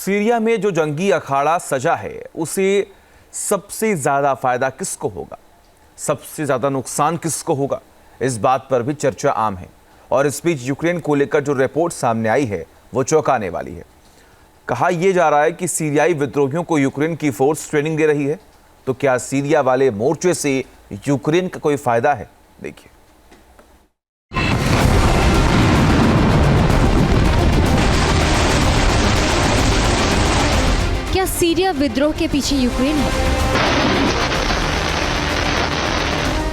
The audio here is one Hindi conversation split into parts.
सीरिया में जो जंगी अखाड़ा सजा है उसे सबसे ज्यादा फायदा किसको होगा, सबसे ज्यादा नुकसान किसको होगा, इस बात पर भी चर्चा आम है। और इस बीच यूक्रेन को लेकर जो रिपोर्ट सामने आई है वो चौंकाने वाली है। कहा यह जा रहा है कि सीरियाई विद्रोहियों को यूक्रेन की फोर्स ट्रेनिंग दे रही है। तो क्या सीरिया वाले मोर्चे से यूक्रेन का कोई फायदा है? देखिए। क्या सीरिया विद्रोह के पीछे यूक्रेन है?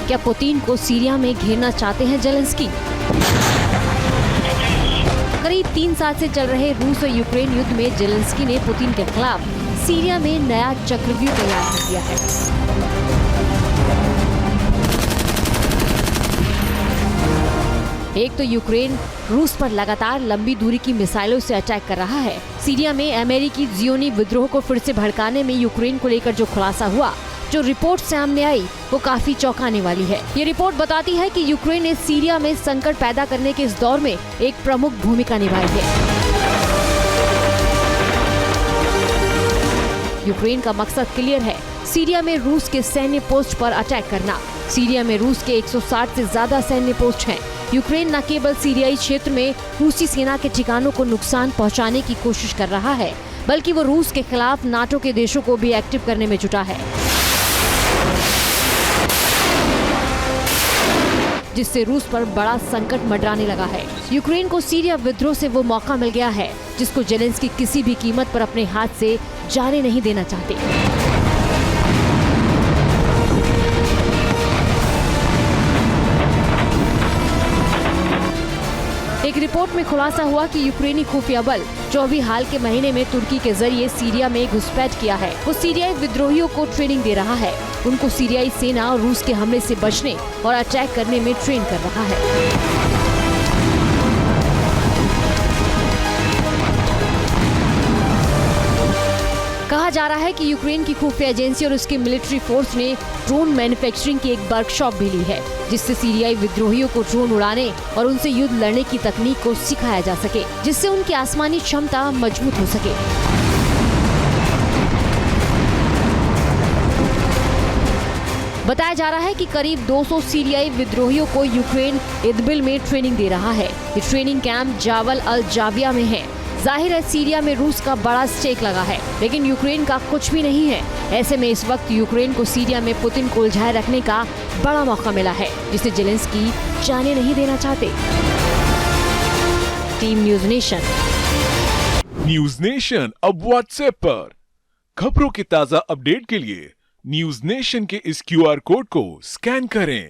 क्या पुतिन को सीरिया में घेरना चाहते हैं जेलेंस्की? करीब 3 साल से चल रहे रूस और यूक्रेन युद्ध में जेलेंस्की ने पुतिन के खिलाफ सीरिया में नया चक्रव्यूह तैयार कर दिया है। एक तो यूक्रेन रूस पर लगातार लंबी दूरी की मिसाइलों से अटैक कर रहा है। सीरिया में अमेरिकी जियोनी विद्रोह को फिर से भड़काने में यूक्रेन को लेकर जो खुलासा हुआ, जो रिपोर्ट सामने आई, वो काफी चौंकाने वाली है। ये रिपोर्ट बताती है कि यूक्रेन ने सीरिया में संकट पैदा करने के इस दौर में एक प्रमुख भूमिका निभाई है। यूक्रेन का मकसद क्लियर है, सीरिया में रूस के सैन्य पोस्ट पर अटैक करना। सीरिया में रूस के 160 से ज्यादा सैन्य पोस्ट हैं। यूक्रेन न केवल सीरियाई क्षेत्र में रूसी सेना के ठिकानों को नुकसान पहुंचाने की कोशिश कर रहा है, बल्कि वो रूस के खिलाफ नाटो के देशों को भी एक्टिव करने में जुटा है, जिससे रूस पर बड़ा संकट मंडराने लगा है। यूक्रेन को सीरिया विद्रोह से वो मौका मिल गया है जिसको जेलेंस्की किसी भी कीमत पर अपने हाथ से जाने नहीं देना चाहते। एक रिपोर्ट में खुलासा हुआ कि यूक्रेनी खुफिया बल जो अभी हाल के महीने में तुर्की के जरिए सीरिया में घुसपैठ किया है, वो सीरियाई विद्रोहियों को ट्रेनिंग दे रहा है। उनको सीरियाई सेना और रूस के हमले से बचने और अटैक करने में ट्रेन कर रहा है। कहा जा रहा है कि यूक्रेन की खुफिया एजेंसी और उसकी मिलिट्री फोर्स ने ड्रोन मैन्युफैक्चरिंग की एक वर्कशॉप भी ली है, जिससे सीरियाई विद्रोहियों को ड्रोन उड़ाने और उनसे युद्ध लड़ने की तकनीक को सिखाया जा सके, जिससे उनकी आसमानी क्षमता मजबूत हो सके। बताया जा रहा है कि करीब 200 सीरियाई विद्रोहियों को यूक्रेन इदबिल में ट्रेनिंग दे रहा है। ये ट्रेनिंग कैंप जावल अल जाविया में है। जाहिर है सीरिया में रूस का बड़ा स्टेक लगा है, लेकिन यूक्रेन का कुछ भी नहीं है। ऐसे में इस वक्त यूक्रेन को सीरिया में पुतिन को उलझाए रखने का बड़ा मौका मिला है, जिसे जेलेंस्की जाने नहीं देना चाहते। Team news nation. News nation अब व्हाट्सएप पर खबरों की ताजा अपडेट के लिए न्यूज़ नेशन के इस QR कोड को स्कैन करें।